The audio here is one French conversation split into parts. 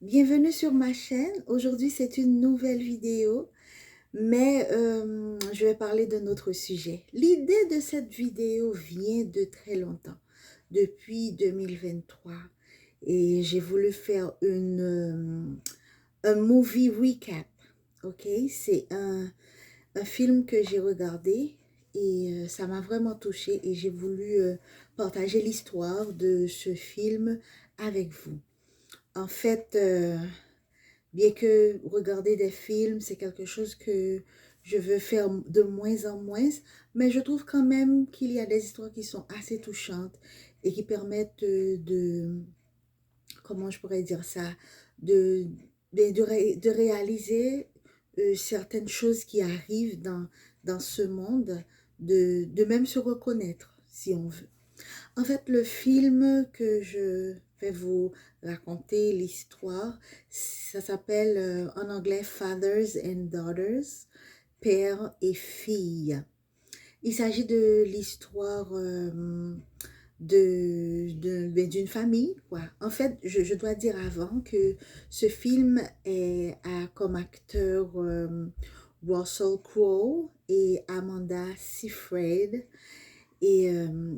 Bienvenue sur ma chaîne. Aujourd'hui, c'est une nouvelle vidéo, mais je vais parler d'un autre sujet. L'idée de cette vidéo vient de très longtemps, depuis 2023, et j'ai voulu faire un movie recap. Ok, c'est un film que j'ai regardé et ça m'a vraiment touchée et j'ai voulu partager l'histoire de ce film avec vous. En fait, bien que regarder des films, c'est quelque chose que je veux faire de moins en moins, mais je trouve quand même qu'il y a des histoires qui sont assez touchantes et qui permettent comment je pourrais dire ça, de, de réaliser certaines choses qui arrivent dans ce monde, de même se reconnaître, si on veut. En fait, le film que je vais vous raconter l'histoire, ça s'appelle en anglais Fathers and Daughters, père et fille. Il s'agit de l'histoire d'une famille, quoi. En fait, je dois dire avant que ce film a comme acteur Russell Crowe et Amanda Seyfried. Et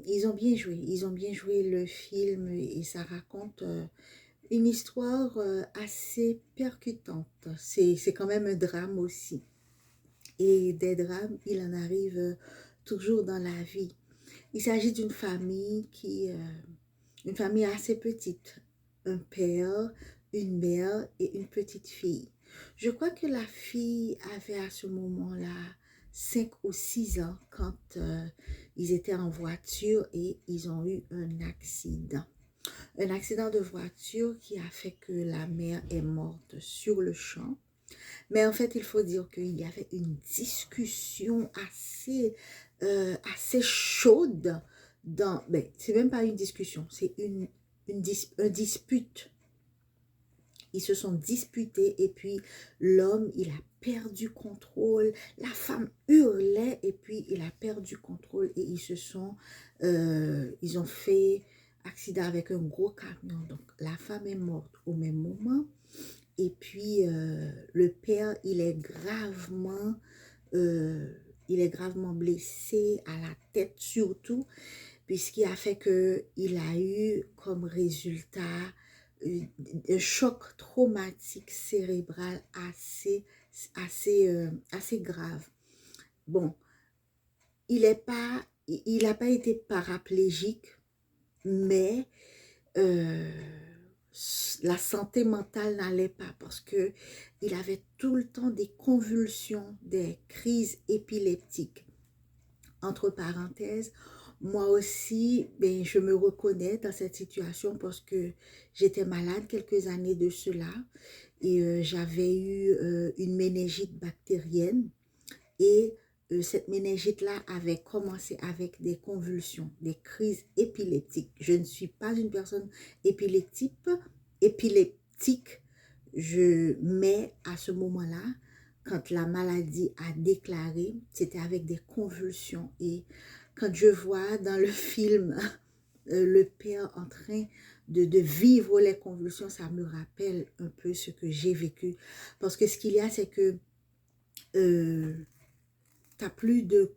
ils ont bien joué, ils ont bien joué le film et ça raconte une histoire assez percutante. C'est quand même un drame aussi. Et des drames, il en arrive toujours dans la vie. Il s'agit d'une famille une famille assez petite. Un père, une mère et une petite fille. Je crois que la fille avait à ce moment-là 5 ou 6 ans quand ils étaient en voiture et ils ont eu un accident. Un accident de voiture qui a fait que la mère est morte sur le champ. Mais en fait, il faut dire qu'il y avait une discussion assez chaude dans... Ben, c'est même pas une discussion, c'est un dispute. Ils se sont disputés et puis l'homme, il a perdu contrôle. La femme hurlait et puis il a perdu contrôle et ils ont fait accident avec un gros camion. Donc la femme est morte au même moment. Et puis, le père, il est gravement blessé à la tête surtout, puisqu'il a fait qu'il a eu comme résultat un choc traumatique cérébral assez grave. Bon, il n'a pas été paraplégique, mais euh, la santé mentale n'allait pas parce que il avait tout le temps des convulsions, des crises épileptiques. Entre parenthèses, moi aussi, ben, je me reconnais dans cette situation parce que j'étais malade quelques années de cela et j'avais eu une méningite bactérienne et cette méningite-là avait commencé avec des convulsions, des crises épileptiques. Je ne suis pas une personne épileptique, épileptique, mais à ce moment-là, quand la maladie a déclaré, c'était avec des convulsions. Et quand je vois dans le film le père en train de vivre les convulsions, ça me rappelle un peu ce que j'ai vécu. Parce que ce qu'il y a, c'est que euh, t'as plus de...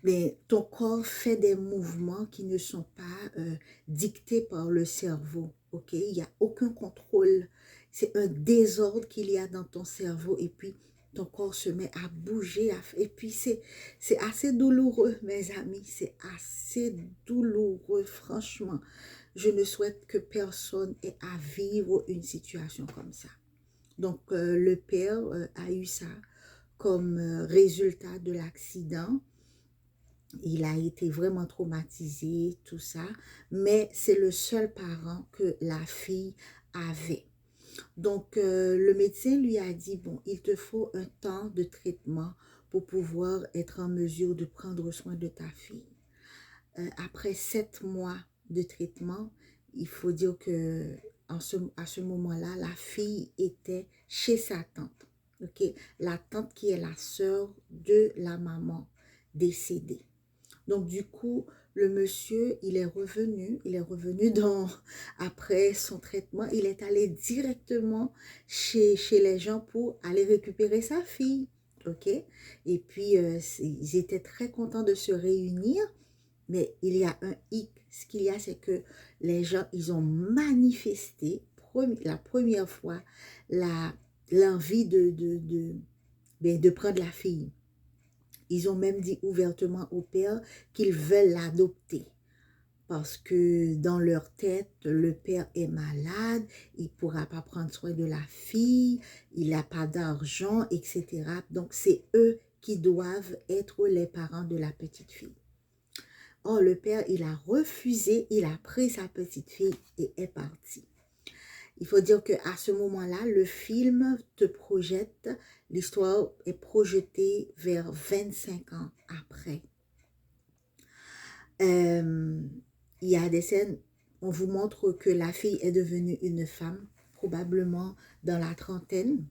mais ton corps fait des mouvements qui ne sont pas dictés par le cerveau, ok? Il n'y a aucun contrôle. C'est un désordre qu'il y a dans ton cerveau et puis ton corps se met à bouger. Et puis c'est assez douloureux, mes amis. C'est assez douloureux, franchement. Je ne souhaite que personne ait à vivre une situation comme ça. Donc, le père a eu ça comme résultat de l'accident. Il a été vraiment traumatisé, tout ça, mais c'est le seul parent que la fille avait. Donc, le médecin lui a dit, bon, il te faut un temps de traitement pour pouvoir être en mesure de prendre soin de ta fille. Après 7 mois de traitement, il faut dire que à ce moment-là, la fille était chez sa tante. Ok, la tante qui est la sœur de la maman décédée. Donc, du coup, le monsieur, il est revenu après son traitement, il est allé directement chez les gens pour aller récupérer sa fille, ok? Et puis, ils étaient très contents de se réunir, mais il y a un hic. Ce qu'il y a, c'est que les gens, ils ont manifesté la première fois l'envie de prendre la fille. Ils ont même dit ouvertement au père qu'ils veulent l'adopter parce que dans leur tête, le père est malade, il ne pourra pas prendre soin de la fille, il n'a pas d'argent, etc. Donc, c'est eux qui doivent être les parents de la petite fille. Or, le père, il a refusé, il a pris sa petite fille et est parti. Il faut dire qu'à ce moment-là, le film te projette, l'histoire est projetée vers 25 ans après. Il y a des scènes, on vous montre que la fille est devenue une femme, probablement dans la trentaine.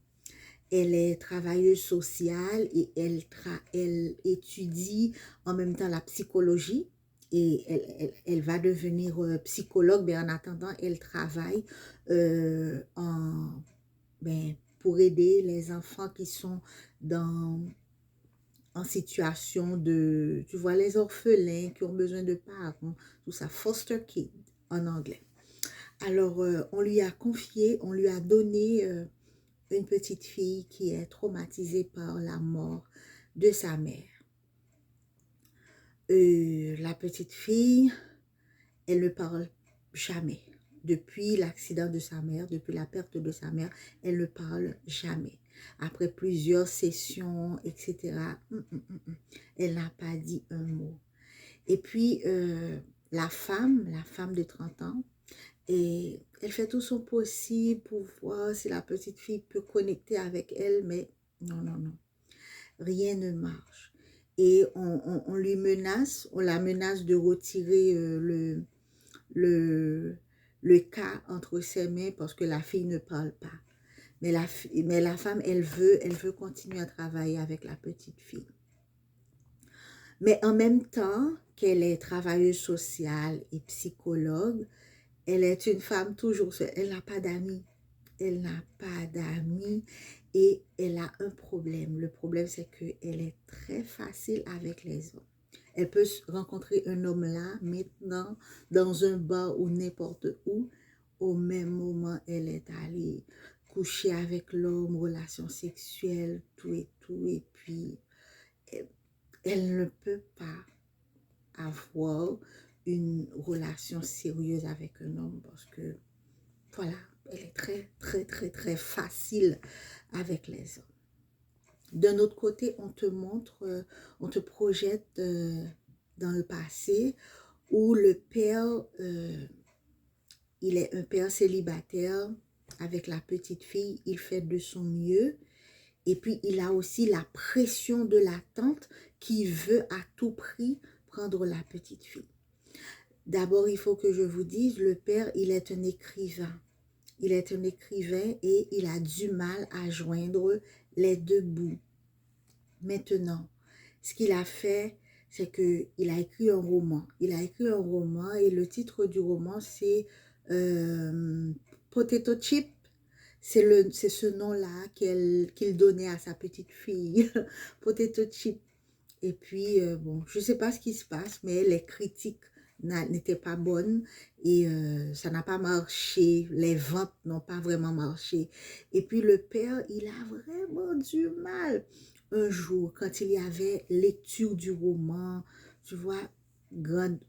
Elle est travailleuse sociale et elle étudie en même temps la psychologie et elle va devenir psychologue, mais en attendant, elle travaille pour aider les enfants qui sont en situation de, tu vois, les orphelins qui ont besoin de parents, tout ça, foster kid en anglais. Alors, on lui a confié, on lui a donné une petite fille qui est traumatisée par la mort de sa mère. La petite fille, elle ne parle jamais. Depuis l'accident de sa mère, depuis la perte de sa mère, elle ne parle jamais. Après plusieurs sessions, etc., elle n'a pas dit un mot. Et puis, la femme de 30 ans, et elle fait tout son possible pour voir si la petite fille peut connecter avec elle, mais non, non, non. Rien ne marche. Et on lui menace, on la menace de retirer le cas entre ses mains parce que la fille ne parle pas. Mais la femme, elle veut continuer à travailler avec la petite fille. Mais en même temps qu'elle est travailleuse sociale et psychologue, elle est une femme toujours seule. Elle n'a pas d'amis. Elle n'a pas d'amis et elle a un problème. Le problème, c'est qu'elle est très facile avec les hommes. Elle peut rencontrer un homme là, maintenant, dans un bar ou n'importe où. Au même moment, elle est allée coucher avec l'homme, relations sexuelles, tout et tout. Et puis, elle ne peut pas avoir une relation sérieuse avec un homme parce que, voilà, elle est très, très, très, très facile avec les hommes. D'un autre côté, on te montre, on te projette dans le passé où le père, il est un père célibataire avec la petite fille, il fait de son mieux. Et puis, il a aussi la pression de la tante qui veut à tout prix prendre la petite fille. D'abord, il faut que je vous dise, le père, il est un écrivain. Il est un écrivain et il a du mal à joindre les deux bouts. Maintenant, ce qu'il a fait, c'est qu'il a écrit un roman. Il a écrit un roman et le titre du roman, c'est Potato Chip. C'est ce nom-là qu'il donnait à sa petite fille, Potato Chip. Et puis, bon, je ne sais pas ce qui se passe, mais les critiques n'étaient pas bonnes et ça n'a pas marché. Les ventes n'ont pas vraiment marché. Et puis, le père, il a vraiment du mal. Un jour, quand il y avait lecture du roman, tu vois, grande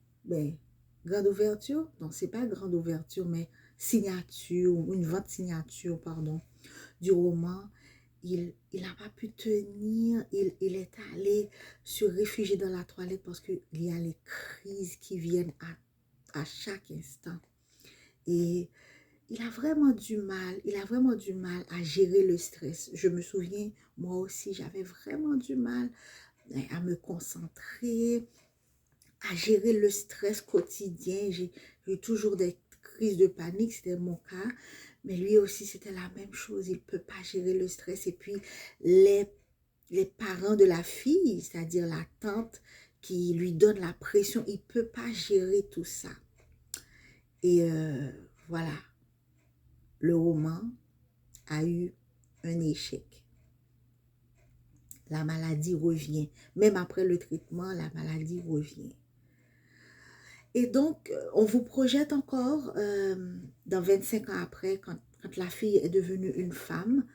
ouverture, non, c'est pas grande ouverture, mais signature, une vente signature, pardon, du roman, il n'a pas pu tenir, il est allé se réfugier dans la toilette parce qu'il y a les crises qui viennent à chaque instant. Et il a vraiment du mal à gérer le stress. Je me souviens, moi aussi, j'avais vraiment du mal à me concentrer, à gérer le stress quotidien. J'ai eu toujours des crises de panique, c'était mon cas. Mais lui aussi, c'était la même chose. Il ne peut pas gérer le stress. Et puis, les parents de la fille, c'est-à-dire la tante qui lui donne la pression. Il ne peut pas gérer tout ça. Et voilà, le roman a eu un échec. La maladie revient. Même après le traitement, la maladie revient. Et donc, on vous projette encore, dans 25 ans après, quand la fille est devenue une femme,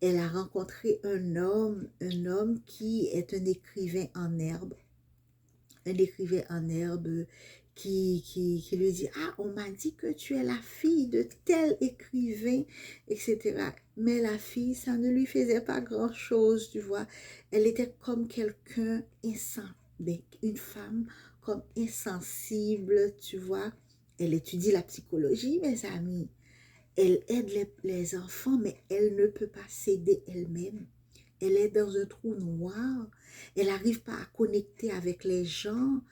elle a rencontré un homme qui est un écrivain en herbe. Un écrivain en herbe qui lui dit, ah, on m'a dit que tu es la fille de tel écrivain, etc. Mais la fille, ça ne lui faisait pas grand-chose, tu vois. Elle était comme quelqu'un une femme comme insensible, tu vois. Elle étudie la psychologie, mes amis. Elle aide les enfants, mais elle ne peut pas s'aider elle-même. Elle est dans un trou noir. Elle n'arrive pas à connecter avec les gens.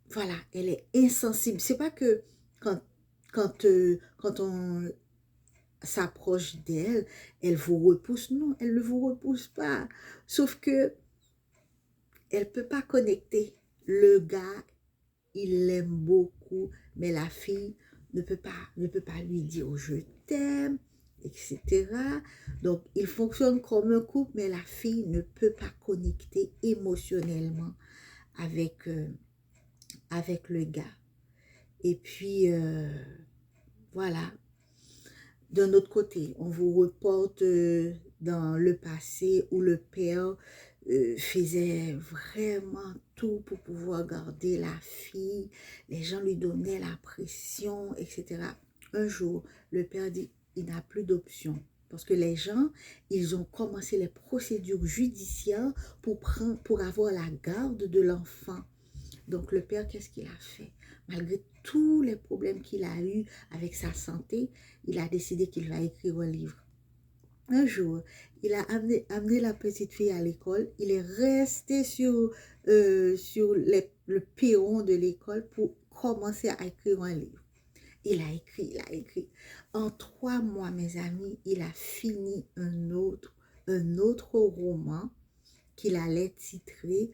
Voilà, elle est insensible. C'est pas que quand on s'approche d'elle, elle vous repousse. Non, elle ne vous repousse pas. Sauf que elle peut pas connecter. Le gars, il l'aime beaucoup, mais la fille ne peut pas lui dire je t'aime, etc. Donc, il fonctionne comme un couple, mais la fille ne peut pas connecter émotionnellement avec, avec le gars. Et puis, voilà. D'un autre côté, on vous reporte dans le passé où le père faisait vraiment tout pour pouvoir garder la fille. Les gens lui donnaient la pression, etc. Un jour, le père dit, il n'a plus d'option. Parce que les gens, ils ont commencé les procédures judiciaires pour avoir la garde de l'enfant. Donc le père, qu'est-ce qu'il a fait? Malgré tous les problèmes qu'il a eu avec sa santé, il a décidé qu'il va écrire un livre. Un jour, il a amené la petite fille à l'école. Il est resté sur le perron de l'école pour commencer à écrire un livre. Il a écrit. En 3 mois, mes amis, il a fini un autre roman qu'il allait titrer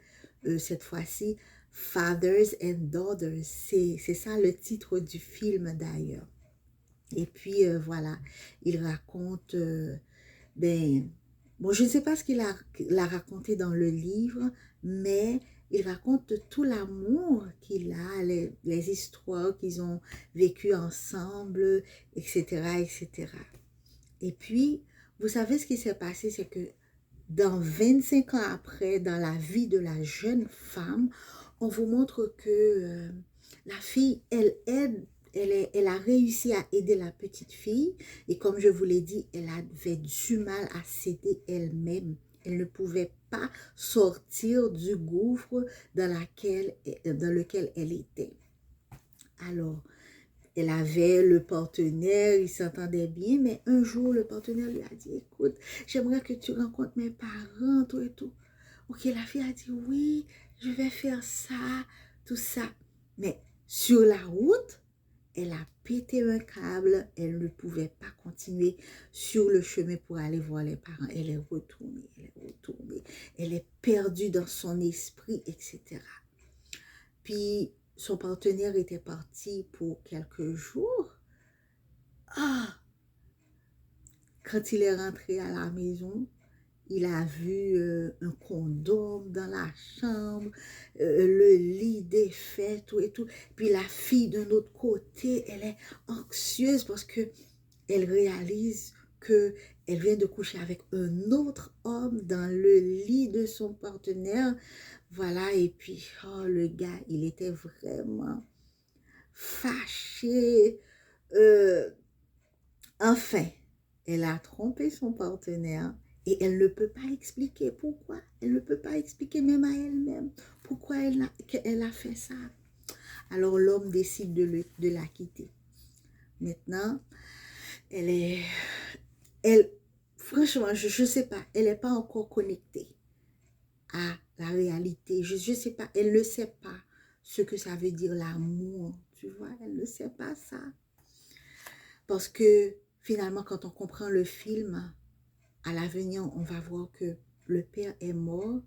cette fois-ci Fathers and Daughters. C'est ça le titre du film d'ailleurs. Et puis voilà, il raconte, bon, je ne sais pas ce qu'il a raconté dans le livre, mais il raconte tout l'amour qu'il a, les histoires qu'ils ont vécues ensemble, etc., etc. Et puis, vous savez ce qui s'est passé, c'est que dans 25 ans après, dans la vie de la jeune femme, on vous montre que la fille, elle a réussi à aider la petite fille. Et comme je vous l'ai dit, elle avait du mal à s'aider elle-même. Elle ne pouvait pas sortir du gouffre dans lequel elle était. Alors, elle avait le partenaire, ils s'entendaient bien, mais un jour, le partenaire lui a dit, écoute, j'aimerais que tu rencontres mes parents, tout et tout. Ok, la fille a dit, oui, je vais faire ça, tout ça. Mais sur la route, elle a pété un câble, elle ne pouvait pas continuer sur le chemin pour aller voir les parents. Elle est retournée, elle est perdue dans son esprit, etc. Puis, son partenaire était parti pour quelques jours. Ah! Quand il est rentré à la maison, il a vu un condom dans la chambre, le lit défait, tout et tout. Puis la fille d'un autre côté, elle est anxieuse parce que elle réalise que elle vient de coucher avec un autre homme dans le lit de son partenaire. Voilà, et puis oh, le gars, il était vraiment fâché. Euh, enfin, elle a trompé son partenaire et elle ne peut pas expliquer pourquoi. Elle ne peut pas expliquer même à elle-même pourquoi elle a fait ça. Alors l'homme décide de la quitter. Maintenant, franchement, je ne sais pas, elle n'est pas encore connectée à la réalité. Je ne sais pas, elle ne sait pas ce que ça veut dire l'amour. Tu vois, elle ne sait pas ça. Parce que finalement, quand on comprend le film, à l'avenir, on va voir que le père est mort,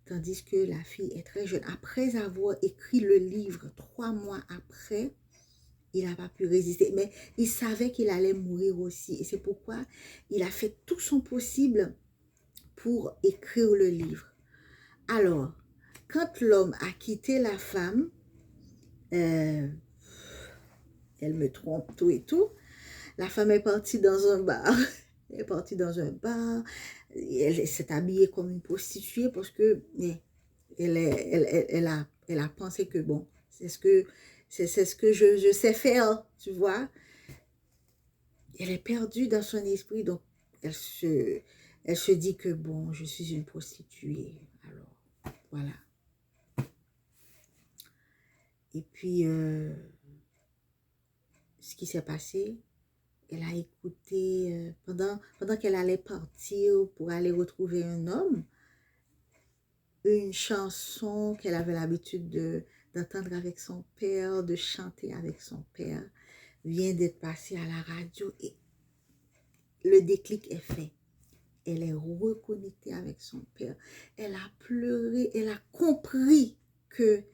tandis que la fille est très jeune. Après avoir écrit le livre, 3 mois après, il n'a pas pu résister. Mais il savait qu'il allait mourir aussi. Et c'est pourquoi il a fait tout son possible pour écrire le livre. Alors, quand l'homme a quitté la femme, elle me trompe tout et tout, la femme est partie dans un bar. Elle est partie dans un bar. Elle s'est habillée comme une prostituée parce que elle a pensé que bon, c'est ce que je sais faire, tu vois. Elle est perdue dans son esprit, donc elle se dit que bon, je suis une prostituée. Alors, voilà. Et puis, ce qui s'est passé, elle a écouté, pendant qu'elle allait partir pour aller retrouver un homme, une chanson qu'elle avait l'habitude d'entendre avec son père, de chanter avec son père, vient d'être passée à la radio et le déclic est fait. Elle est reconnectée avec son père. Elle a pleuré, elle a compris que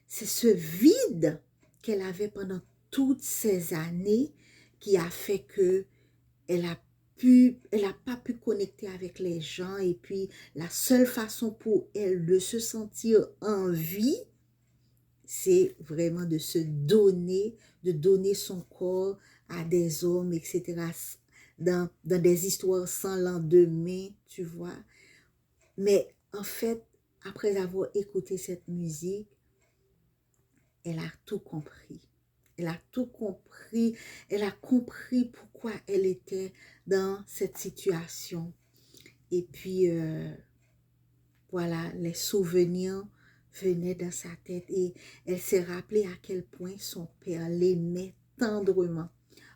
c'est ce vide qu'elle avait pendant toutes ces années qui a fait que elle a pas pu connecter avec les gens et puis la seule façon pour elle de se sentir en vie, c'est vraiment de se donner, de donner son corps à des hommes, etc., dans des histoires sans lendemain, tu vois. Mais en fait, après avoir écouté cette musique, elle a tout compris. Elle a tout compris. Elle a compris pourquoi elle était dans cette situation. Et puis, voilà, les souvenirs venaient dans sa tête et elle s'est rappelée à quel point son père l'aimait tendrement.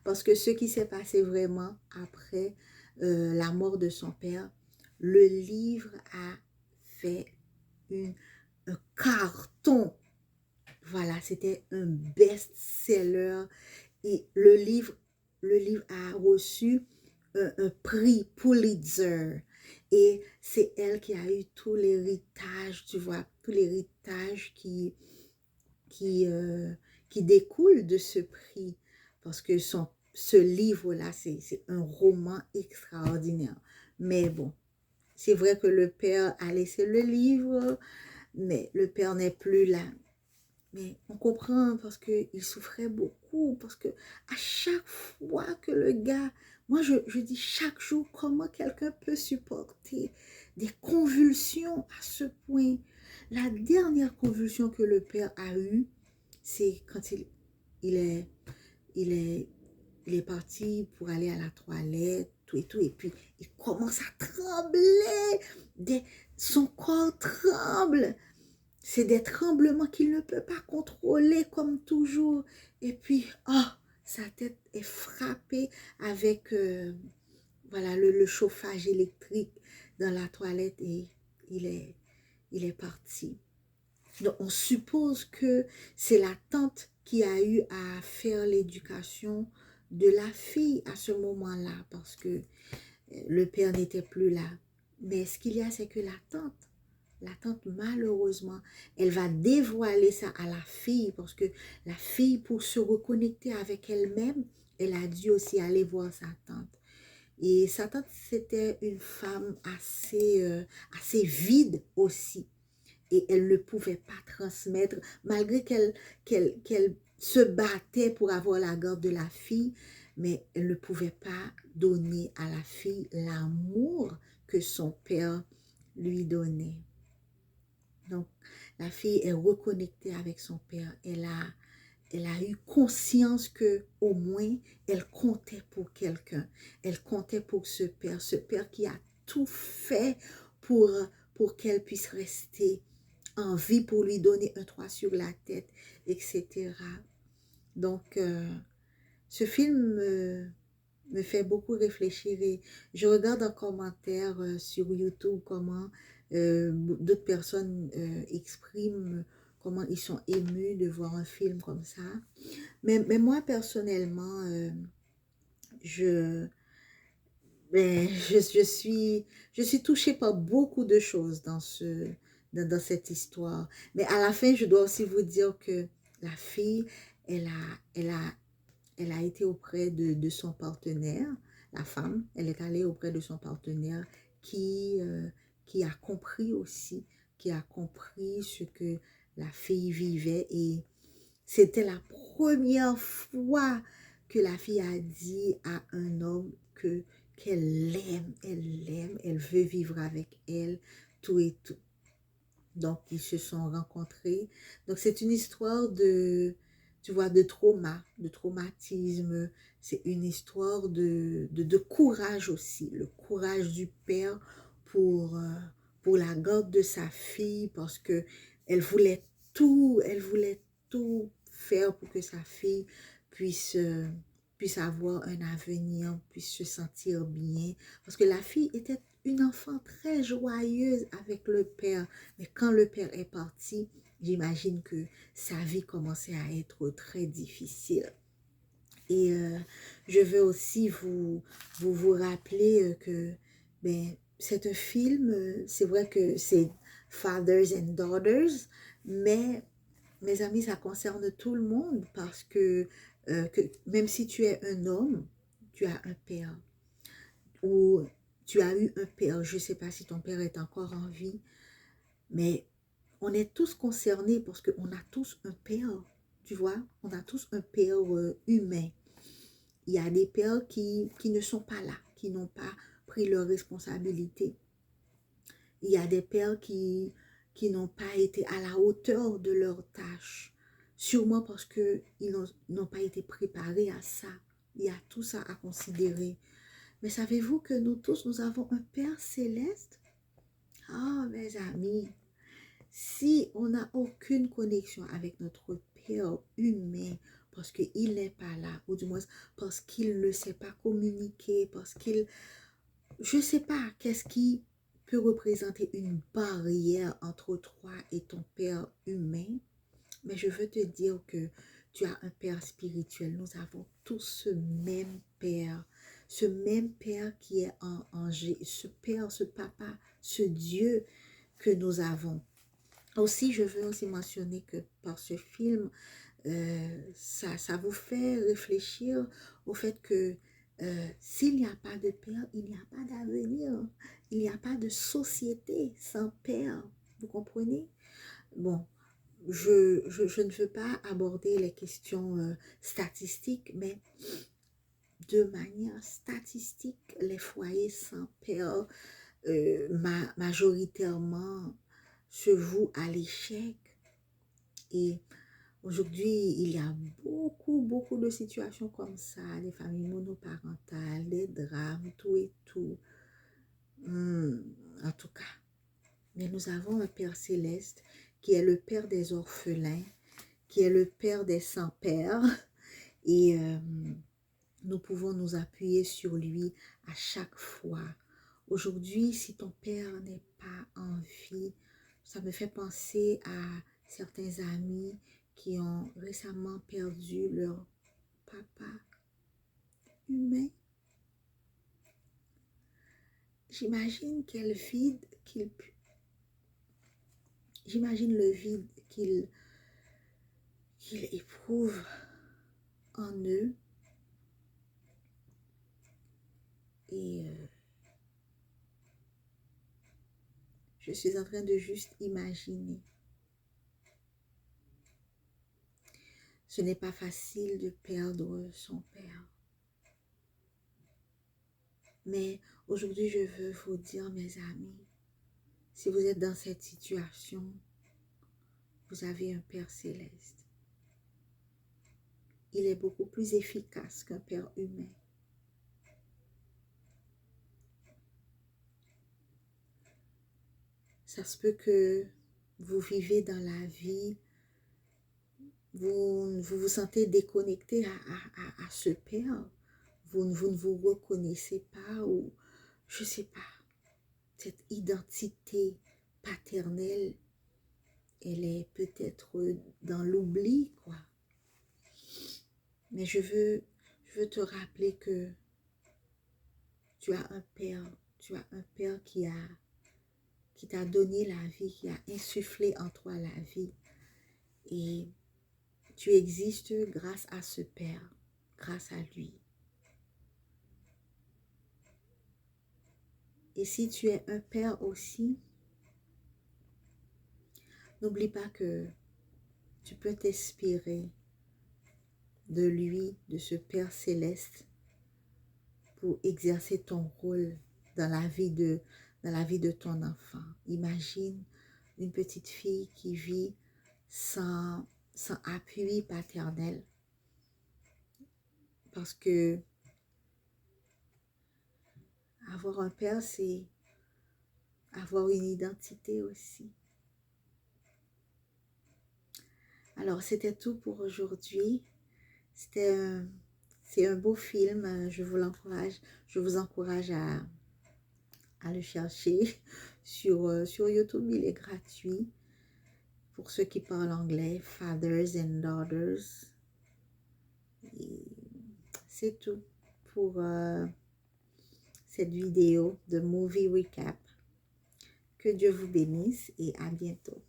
Parce que ce qui s'est passé vraiment après la mort de son père, le livre a fait un carton. Voilà, c'était un best-seller et le livre a reçu un prix Pulitzer. Et c'est elle qui a eu tout l'héritage, tu vois, tout l'héritage qui découle de ce prix. Parce que ce livre-là, c'est un roman extraordinaire. Mais bon, c'est vrai que le père a laissé le livre, mais le père n'est plus là. Mais on comprend parce qu'il souffrait beaucoup, parce que à chaque fois que le gars, moi je dis chaque jour, comment quelqu'un peut supporter des convulsions à ce point. La dernière convulsion que le père a eue, c'est quand il est, il est, il est parti pour aller à la toilette, tout et puis il commence à trembler, son corps tremble. C'est des tremblements qu'il ne peut pas contrôler comme toujours. Et puis, oh, sa tête est frappée avec voilà, le chauffage électrique dans la toilette et il est parti. Donc, on suppose que c'est la tante qui a eu à faire l'éducation de la fille à ce moment-là parce que le père n'était plus là. Mais ce qu'il y a, c'est que la tante, malheureusement, elle va dévoiler ça à la fille parce que la fille, pour se reconnecter avec elle-même, elle a dû aussi aller voir sa tante. Et sa tante, c'était une femme assez vide aussi. Et elle ne pouvait pas transmettre, malgré qu'elle se battait pour avoir la garde de la fille, mais elle ne pouvait pas donner à la fille l'amour que son père lui donnait. Donc, la fille est reconnectée avec son père. Elle a eu conscience que au moins, elle comptait pour quelqu'un. Elle comptait pour ce père qui a tout fait pour qu'elle puisse rester en vie, pour lui donner un toit sur la tête, etc. Donc, ce film me fait beaucoup réfléchir et je regarde en commentaire sur YouTube comment d'autres personnes expriment comment ils sont émus de voir un film comme ça. Mais moi, personnellement, je, je suis touchée par beaucoup de choses dans cette histoire. Mais à la fin, je dois aussi vous dire que la fille, elle a, elle a, elle a été auprès de son partenaire, la femme, elle est allée auprès de son partenaire qui a compris aussi, qui a compris ce que la fille vivait et c'était la première fois que la fille a dit à un homme que qu'elle l'aime, elle veut vivre avec elle, tout et tout. Donc, ils se sont rencontrés. Donc, c'est une histoire de, tu vois, de trauma, de traumatisme. C'est une histoire de courage aussi. Le courage du père pour la garde de sa fille parce que elle voulait tout faire pour que sa fille puisse, puisse avoir un avenir, puisse se sentir bien. Parce que la fille était une enfant très joyeuse avec le père. Mais quand le père est parti, j'imagine que sa vie commençait à être très difficile. Et je veux aussi vous rappeler que ben, c'est un film, c'est vrai que c'est Fathers and Daughters, mais mes amis, ça concerne tout le monde parce que même si tu es un homme, tu as un père ou tu as eu un père. Je ne sais pas si ton père est encore en vie, mais on est tous concernés parce qu'on a tous un père, tu vois, on a tous un père humain. Il y a des pères qui ne sont pas là, qui n'ont pas pris leurs responsabilités. Il y a des pères qui n'ont pas été à la hauteur de leurs tâches, sûrement parce qu'ils n'ont pas été préparés à ça. Il y a tout ça à considérer. Mais savez-vous que nous tous, nous avons un Père céleste? Ah, mes amis, si on n'a aucune connexion avec notre Père humain, parce qu'il n'est pas là, ou du moins parce qu'il ne sait pas communiquer, parce qu'il, je ne sais pas, qu'est-ce qui peut représenter une barrière entre toi et ton Père humain, mais je veux te dire que tu as un Père spirituel. Nous avons tous ce même Père qui est en ce Père, ce Papa, ce Dieu que nous avons. Aussi, je veux aussi mentionner que par ce film, ça vous fait réfléchir au fait que s'il n'y a pas de père, il n'y a pas d'avenir. Il n'y a pas de société sans père. Vous comprenez? Bon, je ne veux pas aborder les questions statistiques, mais de manière statistique, les foyers sans père majoritairement se vouent à l'échec. Et aujourd'hui, il y a beaucoup de situations comme ça, des familles monoparentales, des drames, tout et tout. En tout cas, mais nous avons un Père céleste qui est le Père des orphelins, qui est le Père des sans-pères. Et nous pouvons nous appuyer sur lui à chaque fois. Aujourd'hui, si ton Père n'est pas en vie, ça me fait penser à certains amis qui ont récemment perdu leur papa humain. J'imagine quel vide qu'il... J'imagine le vide qu'ils éprouvent en eux. Et je suis en train de juste imaginer. Ce n'est pas facile de perdre son père. Mais aujourd'hui, je veux vous dire, mes amis, si vous êtes dans cette situation, vous avez un Père céleste. Il est beaucoup plus efficace qu'un Père humain. Ça se peut que vous vivez dans la vie, vous vous sentez déconnecté à ce Père. Vous ne vous reconnaissez pas ou je ne sais pas. Cette identité paternelle, elle est peut-être dans l'oubli, quoi. Mais je veux te rappeler que tu as un Père qui qui t'a donné la vie, qui a insufflé en toi la vie. Et tu existes grâce à ce Père, grâce à lui. Et si tu es un père aussi, n'oublie pas que tu peux t'inspirer de lui, de ce Père céleste, pour exercer ton rôle dans la vie de ton enfant. Imagine une petite fille qui vit sans appui paternel. Parce que avoir un père, c'est avoir une identité aussi. Alors, c'était tout pour aujourd'hui. C'est un beau film. Je vous encourage à le chercher sur YouTube. Il est gratuit. Pour ceux qui parlent anglais, Fathers and Daughters. C'est tout pour cette vidéo de Movie Recap. Que Dieu vous bénisse et à bientôt.